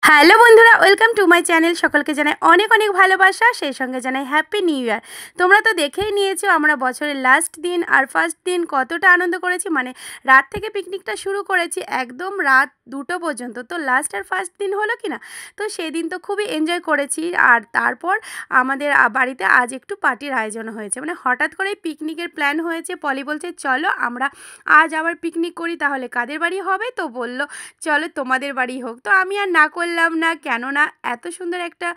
Hello বন্ধুরা, welcome to my channel. সকলকে জানাই অনেক অনেক ভালোবাসা, সেই সঙ্গে জানাই হ্যাপি নিউ ইয়ার। তোমরা তো দেখেই নিয়েছো আমরা বছরের লাস্ট দিন আর ফার্স্ট দিন কতটা আনন্দ করেছি। মানে রাত থেকে পিকনিকটা শুরু করেছি একদম রাত 2টো পর্যন্ত। তো লাস্ট আর ফার্স্ট দিন হলো কি না, তো সেই দিন তো খুবই এনজয় করেছি। আর তারপর আমাদের বাড়িতে আজ একটু পার্টির আয়োজন হয়েছে, মানে হঠাৎ করেই পিকনিকের প্ল্যান হয়েছে। পলি বলছে চলো আমরা আজ আবার পিকনিক করি, তাহলে কাদের বাড়ি হবে? তো বলল চলো তোমাদের বাড়ি হোক। তো আমি আর না করলাম না, কেননা এত সুন্দর একটা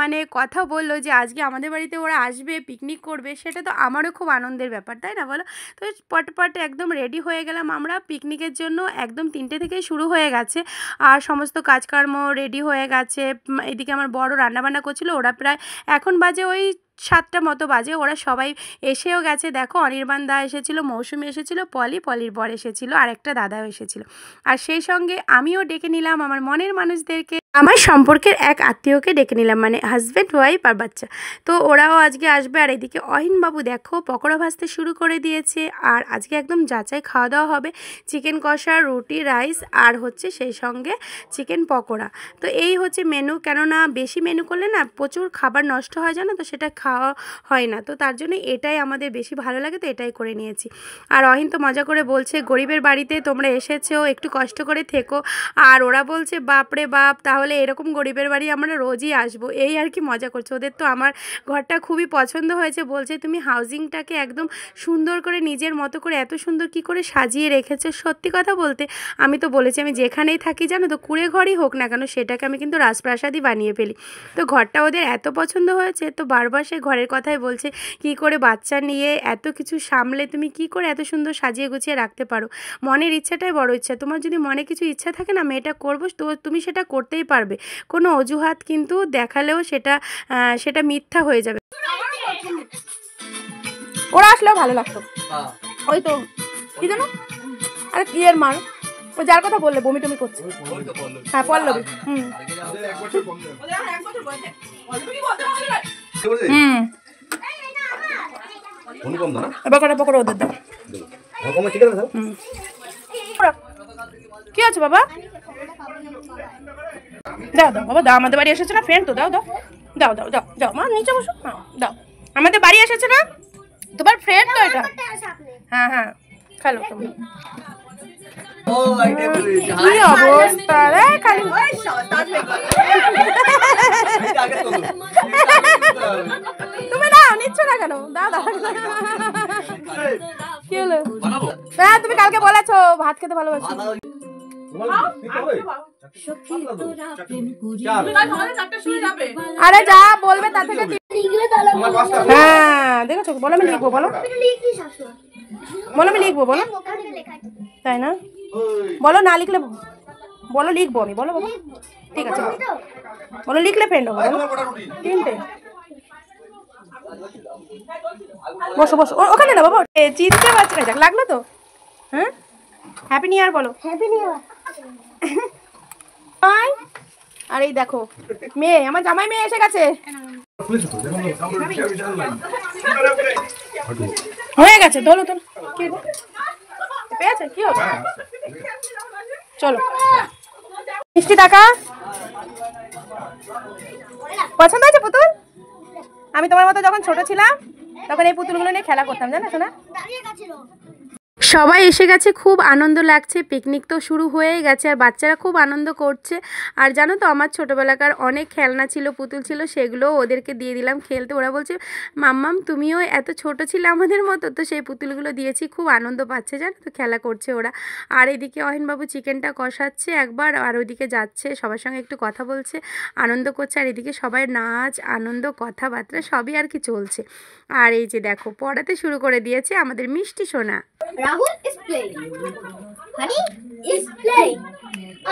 মানে কথা বললো যে আজকে আমাদের বাড়িতে ওরা আসবে, পিকনিক করবে, সেটা তো আমারও খুব আনন্দের ব্যাপার, তাই না বলো? তো পটপট একদম রেডি হয়ে গেলাম আমরা পিকনিকের জন্য। একদম 3টে থেকে শুরু হয়ে গেছে আর সমস্ত কাজকর্ম রেডি হয়ে গেছে। এদিকে আমার বড় রান্নাবান্না করছিল, ওরা প্রায় এখন বাজে ওই 7টা মতো বাজে, ওরা সবাই এসেও গেছে। দেখো অনির্বাণ দা এসেছিলো, মৌসুমি এসেছিলো, পলির বর এসেছিলো, আর একটা দাদাও এসেছিলো। আর সেই সঙ্গে আমিও ডেকে নিলাম আমার মনের মানুষদেরকে, আমার সম্পর্কের এক আত্মীয়কে ডেকে নিলাম, মানে হাজব্যান্ড ওয়াইফ আর বাচ্চা। তো ওরাও আজকে আসবে। আর এদিকে অহিনবাবু দেখো পকোড়া ভাজতে শুরু করে দিয়েছে। আর আজকে একদম যাচাই খাওয়া দাওয়া হবে, চিকেন কষা, রুটি, রাইস আর হচ্ছে সেই সঙ্গে চিকেন পকোড়া। তো এই হচ্ছে মেনু, কেননা বেশি মেনু করলে না প্রচুর খাবার নষ্ট হয়, জানো তো, সেটা খাওয়া হয় না। তো তার জন্য এটাই আমাদের বেশি ভালো লাগে, তো এটাই করে নিয়েছি। আর অহিন তো মজা করে বলছে গরিবের বাড়িতে তোমরা এসেছো, একটু কষ্ট করে থেকো। আর ওরা বলছে বাপরে বাপ, তাহলে এরকম গরিবের বাড়ি আমরা রোজই আসবো, এই আর কি মজা করছে। ওদের তো আমার ঘরটা খুবই পছন্দ হয়েছে, বলছে তুমি হাউজিংটাকে একদম সুন্দর করে নিজের মতো করে এত সুন্দর কি করে সাজিয়ে রেখেছো। সত্যি কথা বলতে আমি তো বলেছি আমি যেখানেই থাকি জানো তো, কুড়ে ঘরই হোক না কেন, সেটাকে আমি কিন্তু রাজপ্রাসাদই বানিয়ে ফেলি। তো ঘরটা ওদের এত পছন্দ হয়েছে, তো বারবার সে ঘরের কথাই বলছে কি করে বাচ্চা নিয়ে এত কিছু সামলে তুমি কি করে এত সুন্দর সাজিয়ে গুছিয়ে রাখতে পারো। মনের ইচ্ছাটাই বড় ইচ্ছা, তোমার যদি মনে কিছু ইচ্ছা থাকে না আমি এটা করবো, তো তুমি সেটা করতেই পারবে। কোনো অজুহাত কিন্তু দেখালেও সেটা মিথ্যা হয়ে যাবে। ওরা আসলেও ভালো লাগতো। ওই তো কি জানো, আরে কি এর মার, ও যার কথা বললে বমি টমি করছে। হ্যাঁ পল্লবী। পকড়া ওদের দাও। কি আছে বাবা? দাও দাও বাবা দাও, আমাদের বাড়ি এসেছে না ফ্রেন্ড, তো দাও দাও দাও দাও দাও দাও মা, নিচে বসো। হ্যাঁ দাও, আমাদের বাড়ি এসেছে না তোমার ফ্রেন্ড তো এটা। হ্যাঁ হ্যাঁ খেলো তুমি। কি অবস্থা রে, খালি তুমি দাও, নিচ্ছ না কেন? দাও দাও। কি হলো? হ্যাঁ তুমি কালকে বলেছো ভাত খেতে ভালোবাসি। আরে যা বলবে তার থেকে। হ্যাঁ দেখেছো, বলো আমি লিখবো, বলো বলো আমি লিখবো, বলো তাই না, বলো না লিখলে বলো লিখবো আমি, বলো বাবা। ঠিক আছে বলো, লিখলে ফ্রেন্ড হবো। 3টে বসো বসো ওখানে না বাবা, চিনতে পারছি না, যাক লাগলো তো। হ্যাঁ হ্যাপি নিউ ইয়ার বলো। Happy new year. আর এই দেখো মেয়ে, আমার জামাই মেয়ে এসে গেছে। হয়ে গেছে, তোলো তোলো। পেয়েছে কি হবে, চলো। মিষ্টি টাকা পছন্দ হয়েছে পুতুল? আমি তোমার মতো যখন ছোট ছিলাম তখন এই পুতুলগুলো নিয়ে খেলা করতাম, জানো শোনা। সবাই এসে গেছে, খুব আনন্দ লাগছে। পিকনিক তো শুরু হয়েই গেছে আর বাচ্চারা খুব আনন্দ করছে। আর জানো তো আমার ছোটোবেলাকার অনেক খেলনা ছিল, পুতুল ছিল, সেগুলোও ওদেরকে দিয়ে দিলাম খেলতে। ওরা বলছে মাম্মাম তুমিও এত ছোট ছিলে আমাদের মতো, তো সেই পুতুলগুলো দিয়েছি, খুব আনন্দ পাচ্ছে জানো তো, খেলা করছে ওরা। আর এদিকে অহিনবাবু চিকেনটা কষাচ্ছে একবার, আর ওইদিকে যাচ্ছে সবার সঙ্গে একটু কথা বলছে, আনন্দ করছে। আর এদিকে সবাই নাচ আনন্দ কথাবার্তা সবই আর কি চলছে। আর এই যে দেখো পড়াতে শুরু করে দিয়েছে আমাদের মিষ্টি সোনা। Rahul is playing. Honey is playing.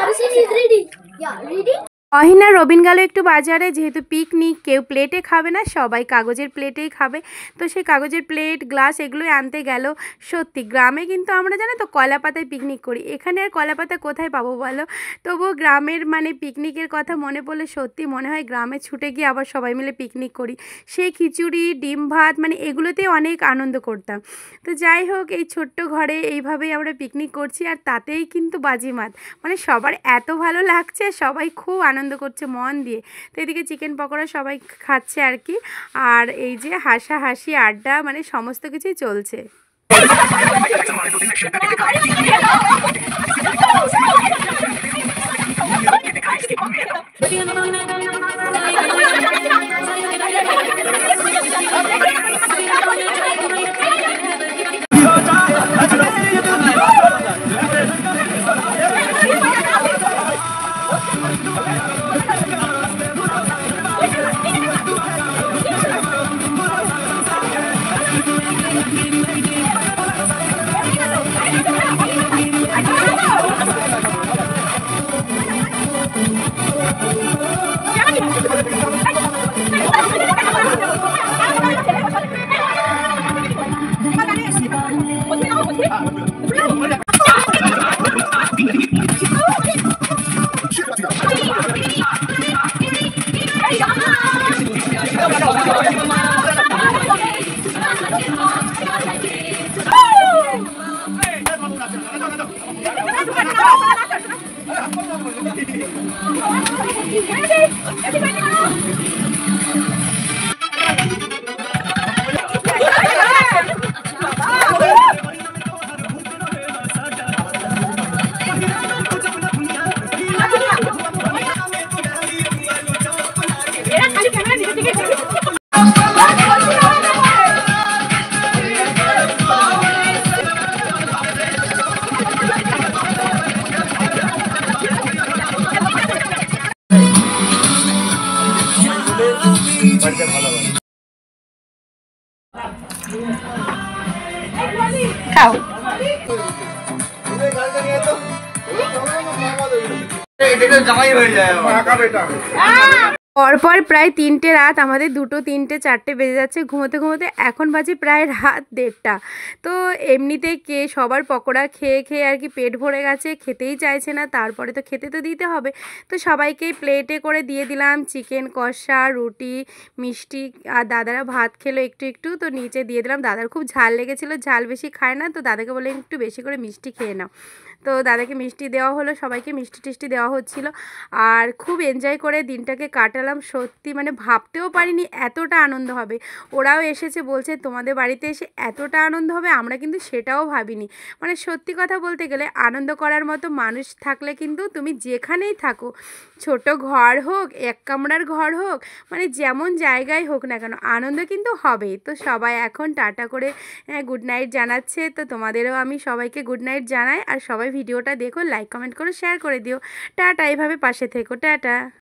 Arjun is reading. Yeah, reading. অহিন আর রবিন গেল একটু বাজারে, যেহেতু পিকনিক কেউ প্লেটে খাবে না, সবাই কাগজের প্লেটেই খাবে। তো সেই কাগজের প্লেট গ্লাস এগুলোই আনতে গেল। সত্যি গ্রামে কিন্তু আমরা জানো তো কলা পাতায় পিকনিক করি, এখানে আর কলা পাতা কোথায় পাবো বলো। তবুও গ্রামের মানে পিকনিকের কথা মনে পড়লে সত্যি মনে হয় গ্রামে ছুটে গিয়ে আবার সবাই মিলে পিকনিক করি। সেই খিচুড়ি ডিম ভাত মানে এগুলোতেই অনেক আনন্দ করতাম। তো যাই হোক এই ছোট্ট ঘরে এইভাবেই আমরা পিকনিক করছি, আর তাতেই কিন্তু বাজিমাত, মানে সবার এত ভালো লাগছে, সবাই খুব আনন্দ করছে মন দিয়ে। তো এদিকে চিকেন পকোড়া সবাই খাচ্ছে আর কি, আর এই যে হাসাহাসি আড্ডা মানে সমস্ত কিছুই চলছে। খাও। পরপর প্রায় 3টে রাত, আমাদের 2টো 3টে 4টে বেজে যাচ্ছে ঘুমোতে ঘুমোতে। এখন বাজে প্রায় রাত 1:30। তো এমনিতে সবার পকোড়া খেয়ে খেয়ে আর কি পেট ভরে গেছে, খেতেই চাইছে না। তারপরে তো খেতে তো দিতে হবে, তো সবাইকেই প্লেটে করে দিয়ে দিলাম চিকেন কষা, রুটি, মিষ্টি। আর দাদারা ভাত খেলো একটু একটু, তো নিচে দিয়ে দিলাম। দাদার খুব ঝাল লেগেছিলো, ঝাল বেশি খায় না, তো দাদাকে বলে একটু বেশি করে মিষ্টি খেয়ে নাও। তো দাদাকে মিষ্টি দেওয়া হলো, সবাইকে মিষ্টি টিষ্টি দেওয়া হচ্ছিলো। আর খুব এনজয় করে দিনটাকে কাটালাম। সত্যি মানে ভাবতেও পারিনি এতটা আনন্দ হবে। ওরাও এসেছে, বলছে তোমাদের বাড়িতে এসে এতটা আনন্দ হবে, আমরা কিন্তু সেটাও ভাবিনি। মানে সত্যি কথা বলতে গেলে আনন্দ করার মতো মানুষ থাকলে কিন্তু তুমি যেখানেই থাকো, ছোট ঘর হোক, এক কামরার ঘর হোক, মানে যেমন জায়গায় হোক না কেন, আনন্দ কিন্তু হবেই। তো সবাই এখন টাটা করে গুড নাইট জানাচ্ছে। তো তোমাদেরও আমি সবাইকে গুড নাইট জানাই। আর সবাই ভিডিওটা দেখো, লাইক কমেন্ট করো, শেয়ার করে দিও। টাটা, এইভাবে পাশে থেকো, টাটা।